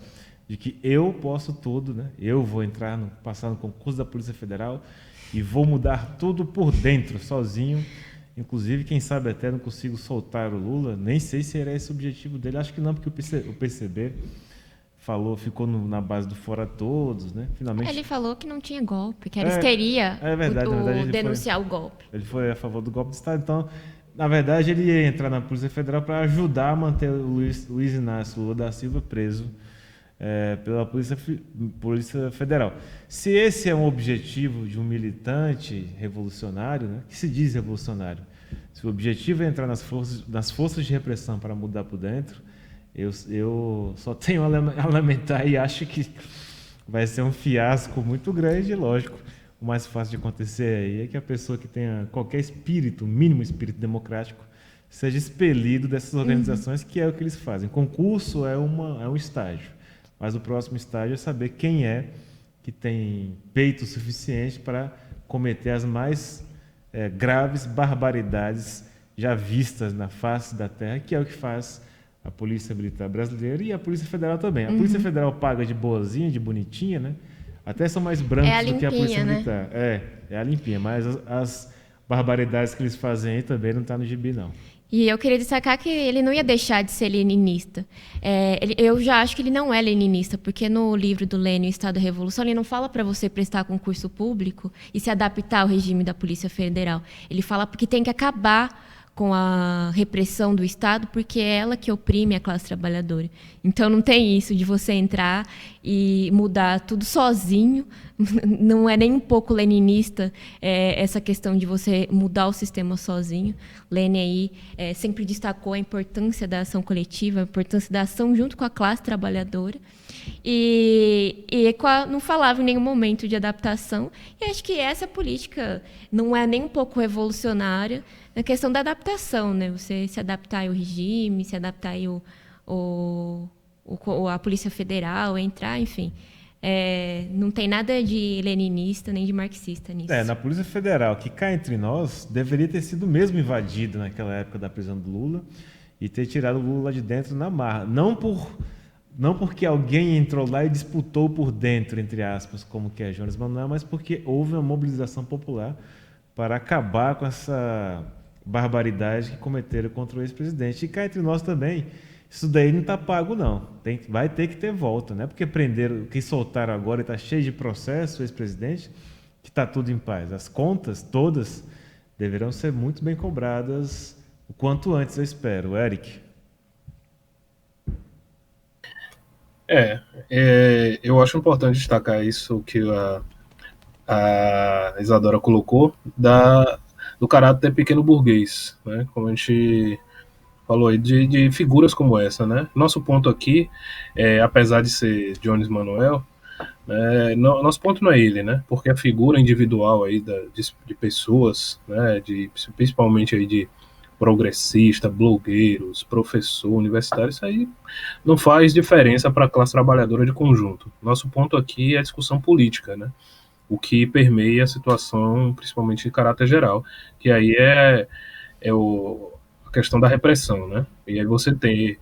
de que eu posso tudo, né? Eu vou passar no concurso da Polícia Federal e vou mudar tudo por dentro, sozinho. Inclusive, quem sabe até não consigo soltar o Lula, nem sei se era esse o objetivo dele. Acho que não, porque o PCB ficou na base do fora todos, né? Finalmente. Ele falou que não tinha golpe, que era histeria denunciar o golpe. Ele foi a favor do golpe de Estado, então, na verdade, ele ia entrar na Polícia Federal para ajudar a manter o Luiz Inácio Lula da Silva preso pela Polícia Federal. Se esse é um objetivo de um militante revolucionário, né, que se diz revolucionário, se o objetivo é entrar nas forças de repressão para mudar por dentro, eu só tenho a lamentar e acho que vai ser um fiasco muito grande. Lógico, o mais fácil de acontecer aí é que a pessoa que tenha qualquer espírito, mínimo espírito democrático, seja expelido dessas organizações, que é o que eles fazem. Concurso é um estágio, mas o próximo estágio é saber quem é que tem peito suficiente para cometer as mais graves barbaridades já vistas na face da terra, que é o que faz a Polícia Militar Brasileira e a Polícia Federal também. A Polícia Federal paga de boazinha, de bonitinha, né? Até são mais brancos do que a Polícia Militar. É a limpinha, mas as barbaridades que eles fazem aí também não estão no gibi, não. E eu queria destacar que ele não ia deixar de ser leninista. Eu já acho que ele não é leninista, porque no livro do Lênin, O Estado da Revolução, ele não fala para você prestar concurso público e se adaptar ao regime da Polícia Federal. Ele fala porque tem que acabar com a repressão do Estado, porque é ela que oprime a classe trabalhadora. Então não tem isso de você entrar e mudar tudo sozinho. Não é nem um pouco leninista essa questão de você mudar o sistema sozinho. Lenin aí sempre destacou a importância da ação coletiva, a importância da ação junto com a classe trabalhadora. E não falava em nenhum momento de adaptação. E acho que essa política não é nem um pouco revolucionária na questão da adaptação, né? Você se adaptar ao regime, se adaptar à Polícia Federal, entrar, enfim. Não tem nada de leninista nem de marxista nisso. Na Polícia Federal, que cá entre nós, deveria ter sido mesmo invadida naquela época da prisão do Lula e ter tirado o Lula lá de dentro na marra. Não porque alguém entrou lá e disputou por dentro, entre aspas, como que é Jones Manuel, mas porque houve uma mobilização popular para acabar com essa barbaridade que cometeram contra o ex-presidente. E cá entre nós também, isso daí não está pago, não. Vai ter que ter volta, né? Porque prenderam, que soltaram agora e está cheio de processo o ex-presidente, que está tudo em paz. As contas, todas, deverão ser muito bem cobradas o quanto antes, eu espero. Eric? Eu acho importante destacar isso que a Isadora colocou, do caráter pequeno burguês, né? Como a gente falou aí, de figuras como essa, né? Nosso ponto aqui, apesar de ser Jones Manuel, nosso ponto não é ele, né? Porque a figura individual aí de pessoas, né? Principalmente aí de progressista, blogueiros, professor, universitário, isso aí não faz diferença para a classe trabalhadora de conjunto. Nosso ponto aqui é a discussão política, né? O que permeia a situação, principalmente de caráter geral, que aí a questão da repressão, né? E aí você tem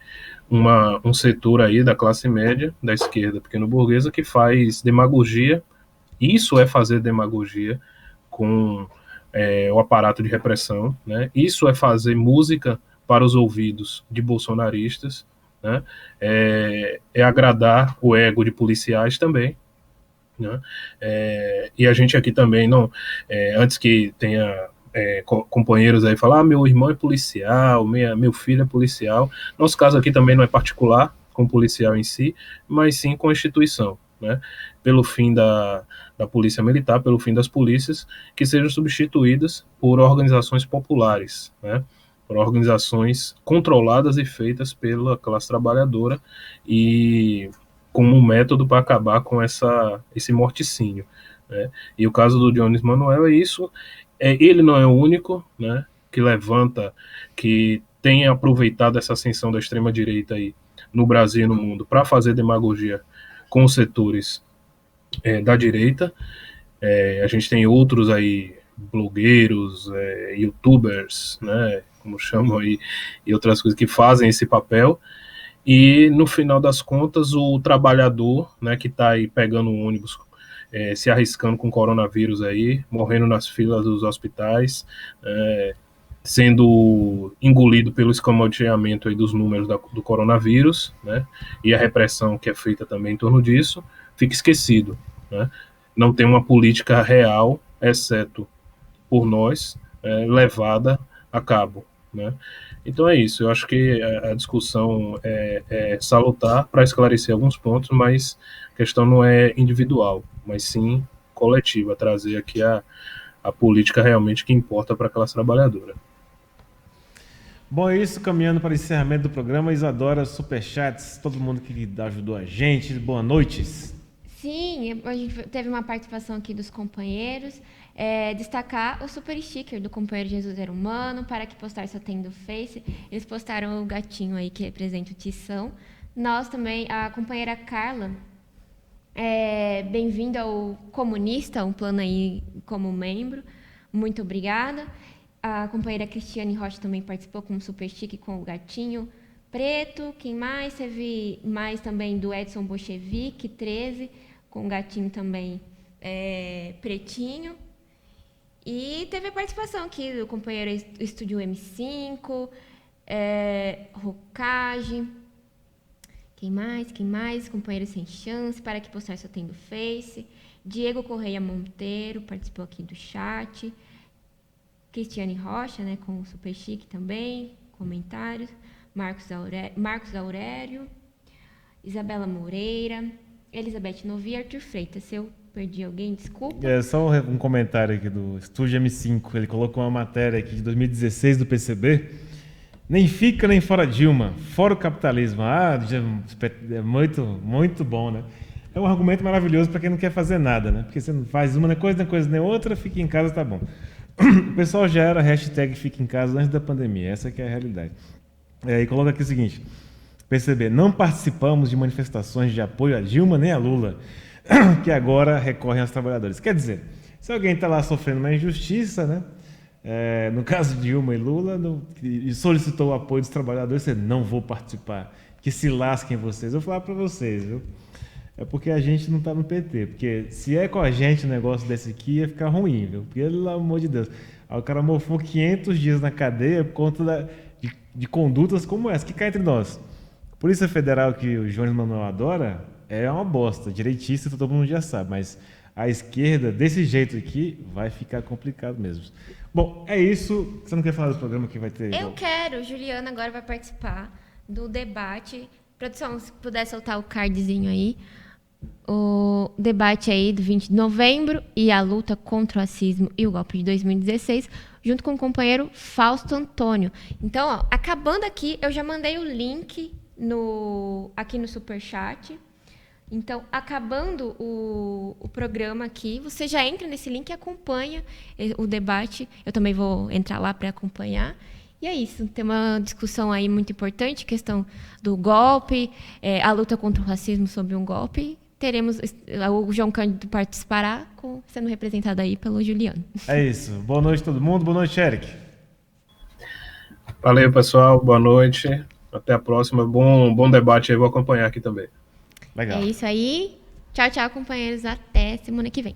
um setor aí da classe média, da esquerda pequeno-burguesa, que faz demagogia. Isso é fazer demagogia com o aparato de repressão, né? Isso é fazer música para os ouvidos de bolsonaristas, né? É agradar o ego de policiais também, né? E a gente aqui também não, antes que tenha companheiros aí falar, meu irmão é policial, meu filho é policial. Nosso caso aqui também não é particular com o policial em si, mas sim com a instituição, né? Pelo fim da polícia militar, pelo fim das polícias, que sejam substituídas por organizações populares, né? Por organizações controladas e feitas pela classe trabalhadora e como um método para acabar com esse morticínio, né? E o caso do Jones Manuel é isso. Ele não é o único, né, que levanta, que tem aproveitado essa ascensão da extrema-direita aí no Brasil e no mundo para fazer demagogia com os setores da direita. A gente tem outros aí, blogueiros, youtubers, né, como chamam aí, e outras coisas que fazem esse papel. E no final das contas, o trabalhador, né, que está aí pegando um ônibus, se arriscando com coronavírus aí, morrendo nas filas dos hospitais, sendo engolido pelo escamoteamento aí dos números do coronavírus, né, e a repressão que é feita também em torno disso, fica esquecido, né? Não tem uma política real, exceto por nós, levada a cabo, né? Então é isso, eu acho que a discussão é salutar para esclarecer alguns pontos, mas a questão não é individual, mas sim coletiva, trazer aqui a política realmente que importa para a classe trabalhadora. Bom, é isso, caminhando para o encerramento do programa. Isadora, superchats, todo mundo que ajudou a gente, boa noite. Sim, a gente teve uma participação aqui dos companheiros. Destacar o super sticker do companheiro Jesus Era Humano, para que postar só tem do Face. Eles postaram o gatinho aí que representa o Tição. Nós também, a companheira Carla, bem-vinda ao Comunista, um plano aí como membro. Muito obrigada. A companheira Cristiane Rocha também participou com um super sticker com o gatinho preto. Quem mais? Teve mais também do Edson Bolchevique, 13, com o gatinho também pretinho. E teve a participação aqui do companheiro Estúdio M5, Rocage. Quem mais? Companheiro Sem Chance, Para Que Postar Só Tendo Face. Diego Correia Monteiro participou aqui do chat. Cristiane Rocha, né, com o Super Chique também, comentários. Marcos Aurélio. Isabela Moreira. Elizabeth Novi e Arthur Freitas. Se eu perdi alguém, desculpa. Só um comentário aqui do Estúdio M5. Ele colocou uma matéria aqui de 2016 do PCB. Nem fica nem fora Dilma, fora o capitalismo. É muito, muito bom, né? É um argumento maravilhoso para quem não quer fazer nada, né? Porque você não faz uma coisa, nem coisa nem outra, fica em casa, tá bom. O pessoal já era hashtag fica em casa antes da pandemia, essa que é a realidade. E coloca aqui o seguinte, PCB, não participamos de manifestações de apoio a Dilma nem a Lula, que agora recorrem aos trabalhadores. Quer dizer, se alguém está lá sofrendo uma injustiça, né? No caso de Dilma e Lula, e solicitou o apoio dos trabalhadores, você não vou participar, que se lasquem vocês. Eu vou falar para vocês, viu? É porque a gente não está no PT, porque se é com a gente um negócio desse aqui, ia ficar ruim, viu? Pelo amor de Deus. Aí o cara mofou 500 dias na cadeia por conta de condutas como essa, que cá entre nós. A Polícia Federal, que o Jones Manuel adora, é uma bosta, direitista, todo mundo já sabe, mas a esquerda, desse jeito aqui, vai ficar complicado mesmo. Bom, é isso. Você não quer falar do programa que vai ter? Eu quero. Juliana agora vai participar do debate. Produção, se puder soltar o cardzinho aí. O debate aí do 20 de novembro e a luta contra o racismo e o golpe de 2016, junto com o companheiro Fausto Antônio. Então, ó, acabando aqui, eu já mandei o link aqui no Superchat. Então, acabando o programa aqui, você já entra nesse link e acompanha o debate. Eu também vou entrar lá para acompanhar. E é isso, tem uma discussão aí muito importante, questão do golpe, a luta contra o racismo sob um golpe. Teremos, o João Cândido participará, sendo representado aí pelo Juliano. É isso. Boa noite todo mundo. Boa noite, Eric. Valeu, pessoal. Boa noite. Até a próxima. Bom debate aí. Vou acompanhar aqui também. Legal. É isso aí. Tchau, tchau, companheiros. Até semana que vem.